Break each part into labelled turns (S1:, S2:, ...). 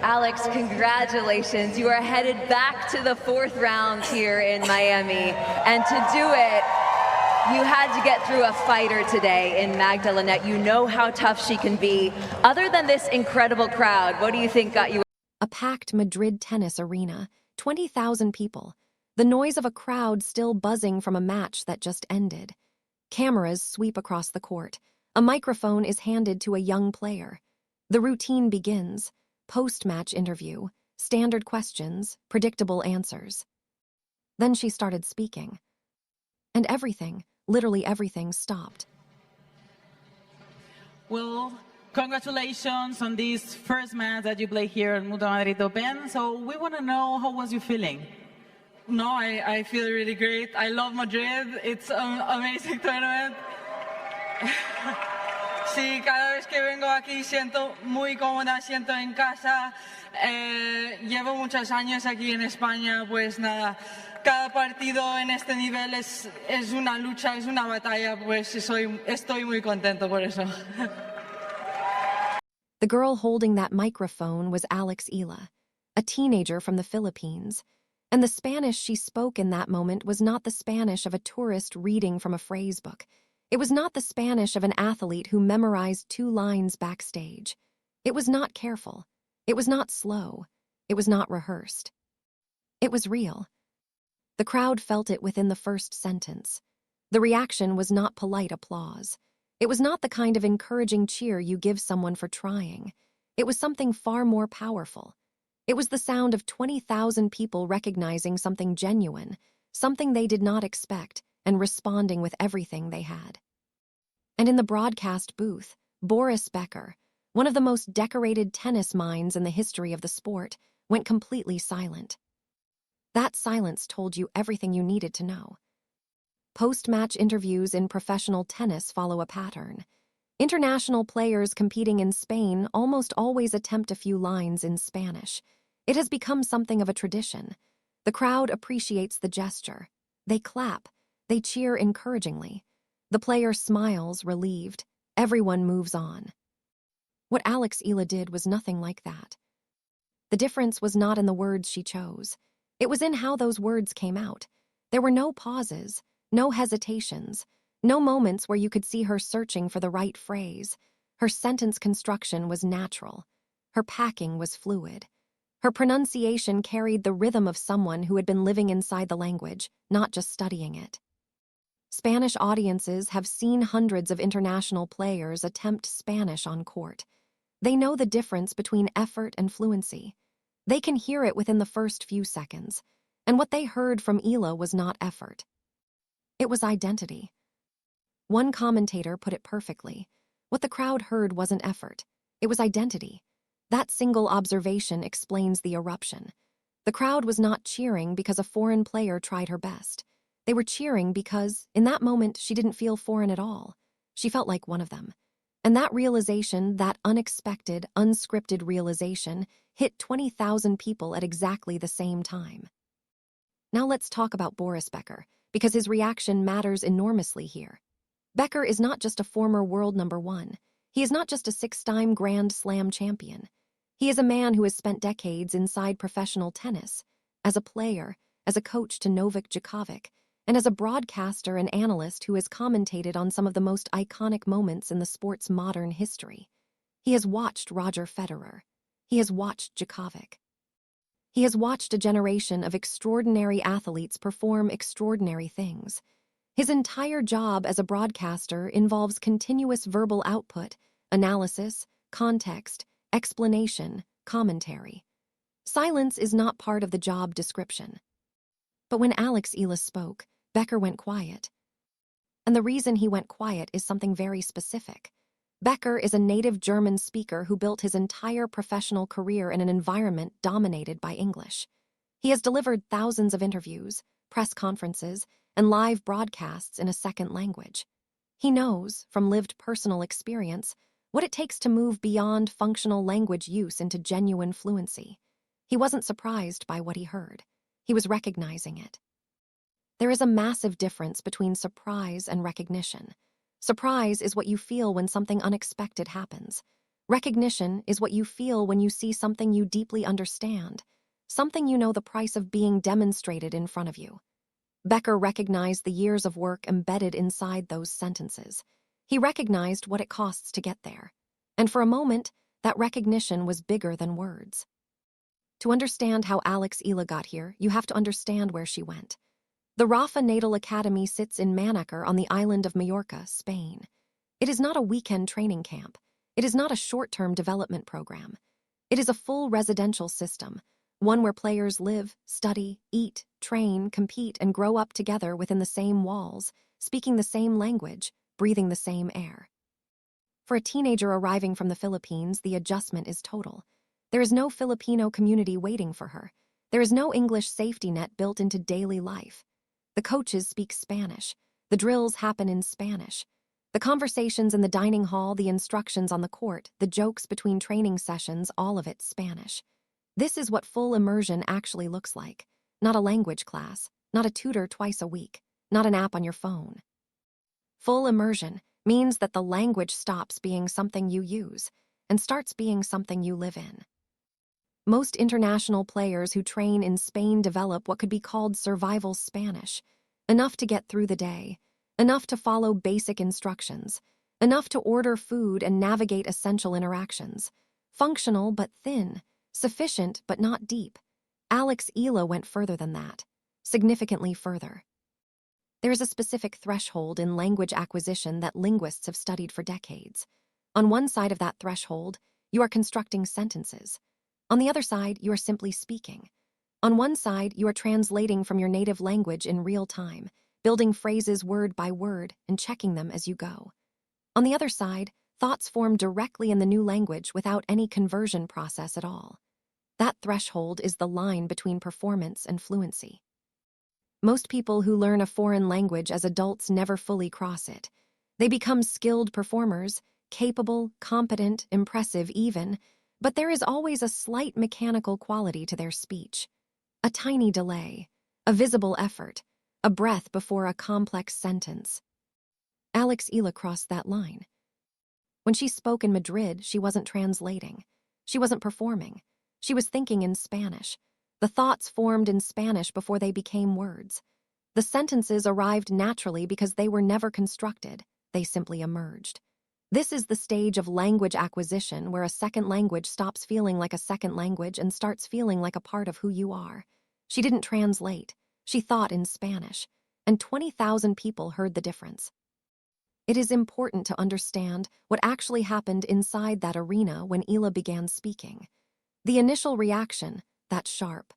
S1: Alex, congratulations. You are headed back to the fourth round here in Miami. And to do it, you had to get through a fighter today in Magdalena. You know how tough she can be. Other than this incredible crowd, what do you think got you?
S2: A packed Madrid tennis arena, 20,000 people. The noise of a crowd still buzzing from a match that just ended. Cameras sweep across the court. A microphone is handed to a young player. The routine begins. Post-match interview, standard questions, predictable answers. Then she started speaking. And everything, literally everything, stopped.
S3: Well, congratulations on this first match that you play here at Madrid Open. So we want to know, how was you feeling?
S4: No, I feel really great. I love Madrid. It's an amazing tournament. Sí, cada vez que vengo aquí siento muy cómoda, siento en casa. Llevo muchos años aquí en España, pues nada, cada partido en este nivel es una lucha, es una batalla, pues estoy muy contento por eso.
S2: The girl holding that microphone was Alex Eala, a teenager from the Philippines. And the Spanish she spoke in that moment was not the Spanish of a tourist reading from a phrase book. It was not the Spanish of an athlete who memorized 2 lines backstage. It was not careful. It was not slow. It was not rehearsed. It was real. The crowd felt it within the first sentence. The reaction was not polite applause. It was not the kind of encouraging cheer you give someone for trying. It was something far more powerful. It was the sound of 20,000 people recognizing something genuine, something they did not expect, and responding with everything they had. And in the broadcast booth, Boris Becker, one of the most decorated tennis minds in the history of the sport, went completely silent. That silence told you everything you needed to know. Post-match interviews in professional tennis follow a pattern. International players competing in Spain almost always attempt a few lines in Spanish. It has become something of a tradition. The crowd appreciates the gesture. They clap. They cheer encouragingly. The player smiles, relieved. Everyone moves on. What Alex Eala did was nothing like that. The difference was not in the words she chose. It was in how those words came out. There were no pauses, no hesitations, no moments where you could see her searching for the right phrase. Her sentence construction was natural. Her packing was fluid. Her pronunciation carried the rhythm of someone who had been living inside the language, not just studying it. Spanish audiences have seen hundreds of international players attempt Spanish on court. They know the difference between effort and fluency. They can hear it within the first few seconds. And what they heard from Eala was not effort. It was identity. One commentator put it perfectly. What the crowd heard wasn't effort. It was identity. That single observation explains the eruption. The crowd was not cheering because a foreign player tried her best. They were cheering because, in that moment, she didn't feel foreign at all. She felt like one of them. And that realization, that unexpected, unscripted realization, hit 20,000 people at exactly the same time. Now let's talk about Boris Becker, because his reaction matters enormously here. Becker is not just a former world #1. He is not just a 6-time Grand Slam champion. He is a man who has spent decades inside professional tennis, as a player, as a coach to Novak Djokovic, and as a broadcaster and analyst who has commentated on some of the most iconic moments in the sport's modern history. He has watched Roger Federer. He has watched Djokovic. He has watched a generation of extraordinary athletes perform extraordinary things. His entire job as a broadcaster involves continuous verbal output, analysis, context, explanation, commentary. Silence is not part of the job description. But when Alex Eala spoke, Becker went quiet. And the reason he went quiet is something very specific. Becker is a native German speaker who built his entire professional career in an environment dominated by English. He has delivered thousands of interviews, press conferences, and live broadcasts in a second language. He knows, from lived personal experience, what it takes to move beyond functional language use into genuine fluency. He wasn't surprised by what he heard. He was recognizing it. There is a massive difference between surprise and recognition. Surprise is what you feel when something unexpected happens. Recognition is what you feel when you see something you deeply understand, something you know the price of being demonstrated in front of you. Becker recognized the years of work embedded inside those sentences. He recognized what it costs to get there. And for a moment, that recognition was bigger than words. To understand how Alex Eala got here, you have to understand where she went. The Rafa Nadal Academy sits in Manacor on the island of Majorca, Spain. It is not a weekend training camp. It is not a short-term development program. It is a full residential system, one where players live, study, eat, train, compete, and grow up together within the same walls, speaking the same language, breathing the same air. For a teenager arriving from the Philippines, the adjustment is total. There is no Filipino community waiting for her. There is no English safety net built into daily life. The coaches speak Spanish. The drills happen in Spanish. The conversations in the dining hall, the instructions on the court, the jokes between training sessions, all of it Spanish. This is what full immersion actually looks like. Not a language class, not a tutor twice a week, not an app on your phone. Full immersion means that the language stops being something you use and starts being something you live in. Most international players who train in Spain develop what could be called survival Spanish, enough to get through the day, enough to follow basic instructions, enough to order food and navigate essential interactions. Functional but thin, sufficient but not deep. Alex Eala went further than that, significantly further. There is a specific threshold in language acquisition that linguists have studied for decades. On one side of that threshold, you are constructing sentences. On the other side, you are simply speaking. On one side, you are translating from your native language in real time, building phrases word by word and checking them as you go. On the other side, thoughts form directly in the new language without any conversion process at all. That threshold is the line between performance and fluency. Most people who learn a foreign language as adults never fully cross it. They become skilled performers, capable, competent, impressive even, but there is always a slight mechanical quality to their speech. A tiny delay, a visible effort, a breath before a complex sentence. Alex Eala crossed that line. When she spoke in Madrid, she wasn't translating. She wasn't performing. She was thinking in Spanish. The thoughts formed in Spanish before they became words. The sentences arrived naturally because they were never constructed. They simply emerged. This is the stage of language acquisition where a second language stops feeling like a second language and starts feeling like a part of who you are. She didn't translate. She thought in Spanish, and 20,000 people heard the difference. It is important to understand what actually happened inside that arena when Eala began speaking. The initial reaction, that sharp,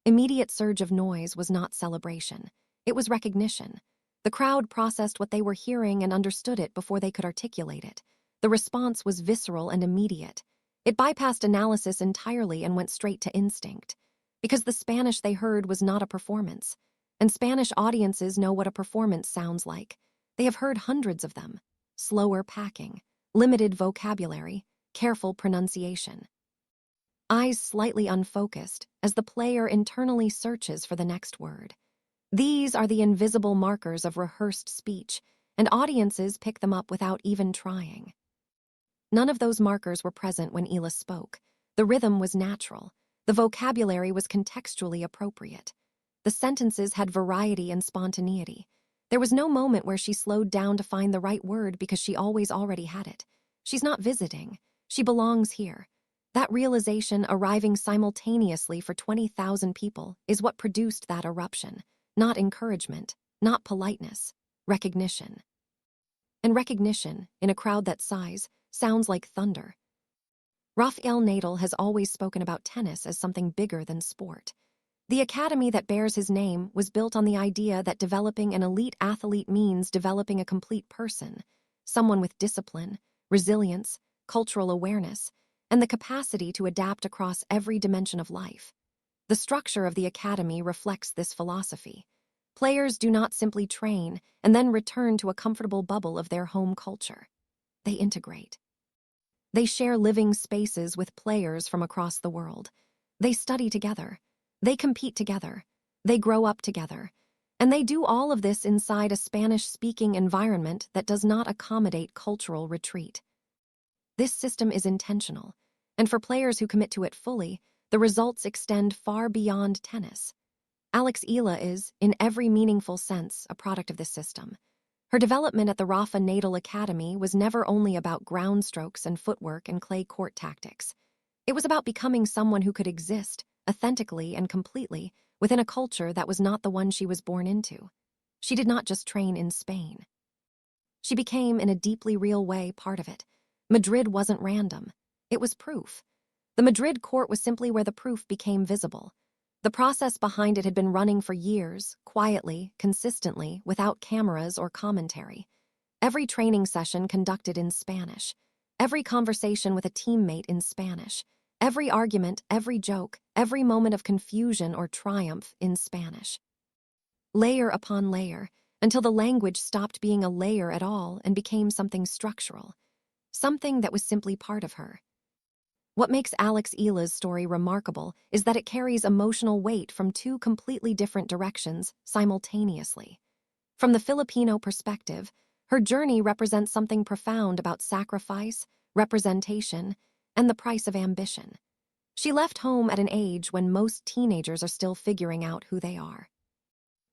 S2: immediate surge of noise, was not celebration. It was recognition. The crowd processed what they were hearing and understood it before they could articulate it. The response was visceral and immediate. It bypassed analysis entirely and went straight to instinct. Because the Spanish they heard was not a performance. And Spanish audiences know what a performance sounds like. They have heard hundreds of them. Slower packing, limited vocabulary, careful pronunciation. Eyes slightly unfocused as the player internally searches for the next word. These are the invisible markers of rehearsed speech, and audiences pick them up without even trying. None of those markers were present when Eala spoke. The rhythm was natural. The vocabulary was contextually appropriate. The sentences had variety and spontaneity. There was no moment where she slowed down to find the right word because she always already had it. She's not visiting. She belongs here. That realization, arriving simultaneously for 20,000 people, is what produced that eruption. Not encouragement, not politeness, recognition. And recognition, in a crowd that size, sounds like thunder. Rafael Nadal has always spoken about tennis as something bigger than sport. The academy that bears his name was built on the idea that developing an elite athlete means developing a complete person, someone with discipline, resilience, cultural awareness, and the capacity to adapt across every dimension of life. The structure of the academy reflects this philosophy. Players do not simply train and then return to a comfortable bubble of their home culture. They integrate. They share living spaces with players from across the world. They study together. They compete together. They grow up together. And they do all of this inside a Spanish-speaking environment that does not accommodate cultural retreat. This system is intentional, and for players who commit to it fully, the results extend far beyond tennis. Alex Eala is, in every meaningful sense, a product of this system. Her development at the Rafa Nadal Academy was never only about ground strokes and footwork and clay court tactics. It was about becoming someone who could exist, authentically and completely, within a culture that was not the one she was born into. She did not just train in Spain. She became, in a deeply real way, part of it. Madrid wasn't random. It was proof. The Madrid court was simply where the proof became visible. The process behind it had been running for years, quietly, consistently, without cameras or commentary. Every training session conducted in Spanish. Every conversation with a teammate in Spanish. Every argument, every joke, every moment of confusion or triumph in Spanish. Layer upon layer, until the language stopped being a layer at all and became something structural. Something that was simply part of her. What makes Alex Eala's story remarkable is that it carries emotional weight from two completely different directions simultaneously. From the Filipino perspective, her journey represents something profound about sacrifice, representation, and the price of ambition. She left home at an age when most teenagers are still figuring out who they are.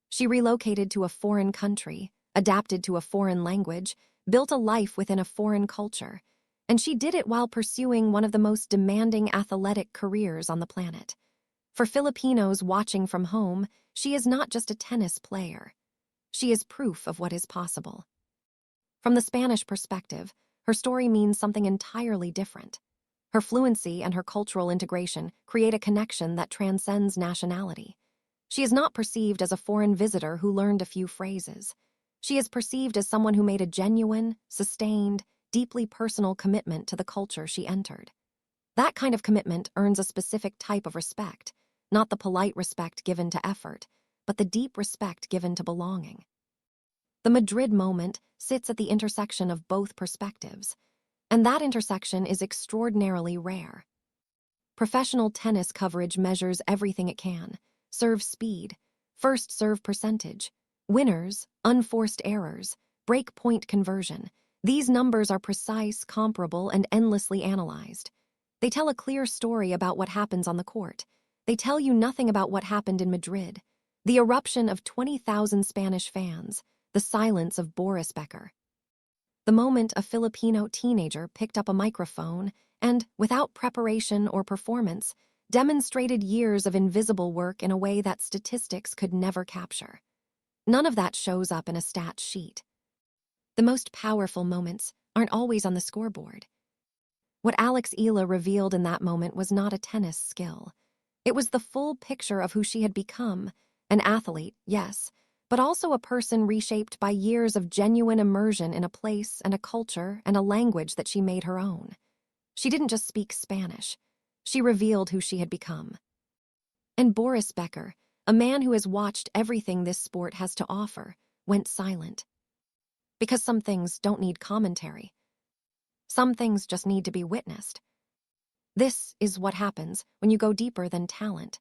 S2: She relocated to a foreign country, adapted to a foreign language, built a life within a foreign culture, and she did it while pursuing one of the most demanding athletic careers on the planet. For Filipinos watching from home, she is not just a tennis player. She is proof of what is possible. From the Spanish perspective, her story means something entirely different. Her fluency and her cultural integration create a connection that transcends nationality. She is not perceived as a foreign visitor who learned a few phrases. She is perceived as someone who made a genuine, sustained, deeply personal commitment to the culture she entered. That kind of commitment earns a specific type of respect, not the polite respect given to effort, but the deep respect given to belonging. The Madrid moment sits at the intersection of both perspectives, and that intersection is extraordinarily rare. Professional tennis coverage measures everything it can: serve speed, first serve percentage, winners, unforced errors, break point conversion. These numbers are precise, comparable, and endlessly analyzed. They tell a clear story about what happens on the court. They tell you nothing about what happened in Madrid. The eruption of 20,000 Spanish fans, the silence of Boris Becker. The moment a Filipino teenager picked up a microphone and, without preparation or performance, demonstrated years of invisible work in a way that statistics could never capture. None of that shows up in a stat sheet. The most powerful moments aren't always on the scoreboard. What Alex Eala revealed in that moment was not a tennis skill. It was the full picture of who she had become, an athlete, yes, but also a person reshaped by years of genuine immersion in a place and a culture and a language that she made her own. She didn't just speak Spanish. She revealed who she had become. And Boris Becker, a man who has watched everything this sport has to offer, went silent. Because some things don't need commentary. Some things just need to be witnessed. This is what happens when you go deeper than talent.